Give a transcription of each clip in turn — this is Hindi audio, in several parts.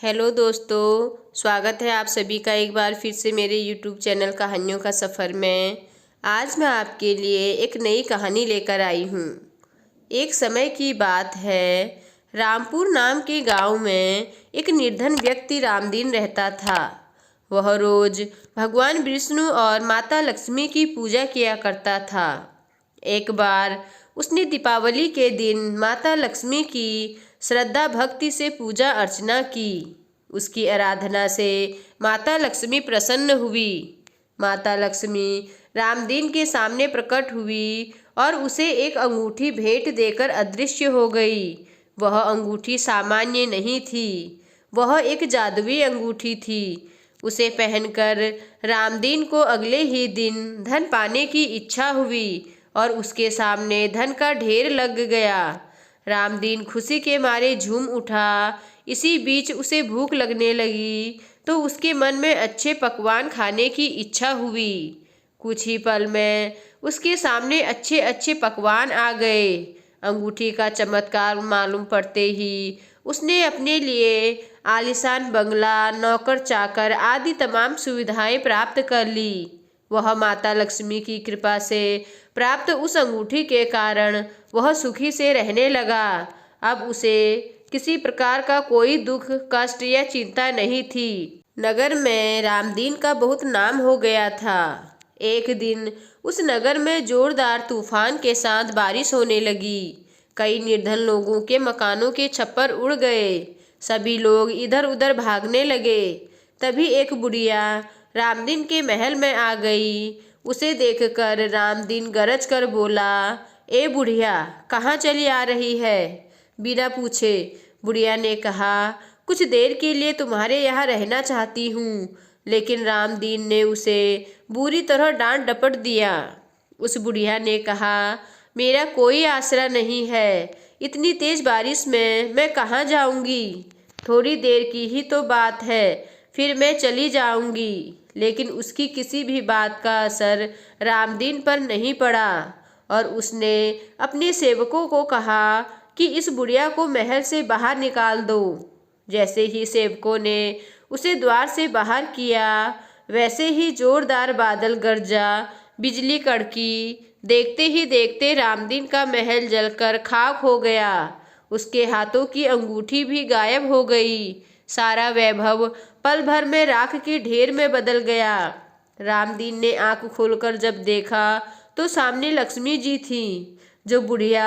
हेलो दोस्तों, स्वागत है आप सभी का एक बार फिर से मेरे यूट्यूब चैनल कहानियों का सफ़र में। आज मैं आपके लिए एक नई कहानी लेकर आई हूँ। एक समय की बात है, रामपुर नाम के गांव में एक निर्धन व्यक्ति रामदीन रहता था। वह रोज़ भगवान विष्णु और माता लक्ष्मी की पूजा किया करता था। एक बार उसने दीपावली के दिन माता लक्ष्मी की श्रद्धा भक्ति से पूजा अर्चना की। उसकी आराधना से माता लक्ष्मी प्रसन्न हुई। माता लक्ष्मी रामदीन के सामने प्रकट हुई और उसे एक अंगूठी भेंट देकर अदृश्य हो गई। वह अंगूठी सामान्य नहीं थी, वह एक जादुई अंगूठी थी। उसे पहनकर रामदीन को अगले ही दिन धन पाने की इच्छा हुई और उसके सामने धन का ढेर लग गया। रामदीन खुशी के मारे झूम उठा। इसी बीच उसे भूख लगने लगी तो उसके मन में अच्छे पकवान खाने की इच्छा हुई। कुछ ही पल में उसके सामने अच्छे अच्छे पकवान आ गए। अंगूठी का चमत्कार मालूम पड़ते ही उसने अपने लिए आलीशान बंगला, नौकर चाकर आदि तमाम सुविधाएं प्राप्त कर ली। वह माता लक्ष्मी की कृपा से प्राप्त उस अंगूठी के कारण वह सुखी से रहने लगा। अब उसे किसी प्रकार का कोई दुख, कष्ट या चिंता नहीं थी। नगर में रामदीन का बहुत नाम हो गया था। एक दिन उस नगर में जोरदार तूफान के साथ बारिश होने लगी। कई निर्धन लोगों के मकानों के छप्पर उड़ गए। सभी लोग इधर उधर भागने लगे। तभी एक बुढ़िया रामदीन के महल में आ गई। उसे देखकर रामदीन गरज कर बोला, ए बुढ़िया, कहाँ चली आ रही है? बिना पूछे बुढ़िया ने कहा, कुछ देर के लिए तुम्हारे यहाँ रहना चाहती हूँ। लेकिन रामदीन ने उसे बुरी तरह डांट डपट दिया। उस बुढ़िया ने कहा, मेरा कोई आसरा नहीं है, इतनी तेज बारिश में मैं कहाँ जाऊँगी? थोड़ी देर की ही तो बात है, फिर मैं चली जाऊँगी। लेकिन उसकी किसी भी बात का असर रामदीन पर नहीं पड़ा और उसने अपने सेवकों को कहा कि इस बुढ़िया को महल से बाहर निकाल दो। जैसे ही सेवकों ने उसे द्वार से बाहर किया, वैसे ही जोरदार बादल गरजा, बिजली कड़की। देखते ही देखते रामदीन का महल जलकर खाक हो गया। उसके हाथों की अंगूठी भी गायब हो गई। सारा वैभव पल भर में राख के ढेर में बदल गया। रामदीन ने आंख खोलकर जब देखा तो सामने लक्ष्मी जी थी। जो बुढ़िया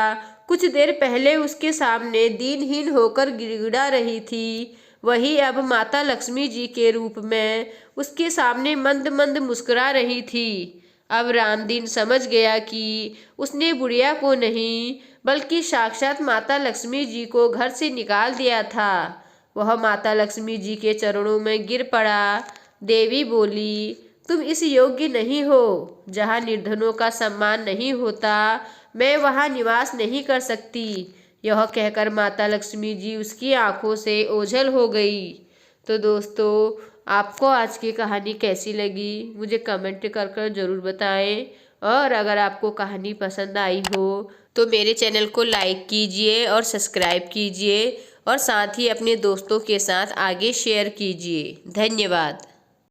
कुछ देर पहले उसके सामने दीनहीन होकर गिड़गिड़ा रही थी, वही अब माता लक्ष्मी जी के रूप में उसके सामने मंद मंद मुस्कुरा रही थी। अब रामदीन समझ गया कि उसने बुढ़िया को नहीं बल्कि साक्षात माता लक्ष्मी जी को घर से निकाल दिया था। वह माता लक्ष्मी जी के चरणों में गिर पड़ा। देवी बोली, तुम इस योग्य नहीं हो। जहाँ निर्धनों का सम्मान नहीं होता, मैं वहाँ निवास नहीं कर सकती। यह कहकर माता लक्ष्मी जी उसकी आंखों से ओझल हो गई। तो दोस्तों, आपको आज की कहानी कैसी लगी मुझे कमेंट कर कर ज़रूर बताएं। और अगर आपको कहानी पसंद आई हो तो मेरे चैनल को लाइक कीजिए और सब्सक्राइब कीजिए और साथ ही अपने दोस्तों के साथ आगे शेयर कीजिए। धन्यवाद।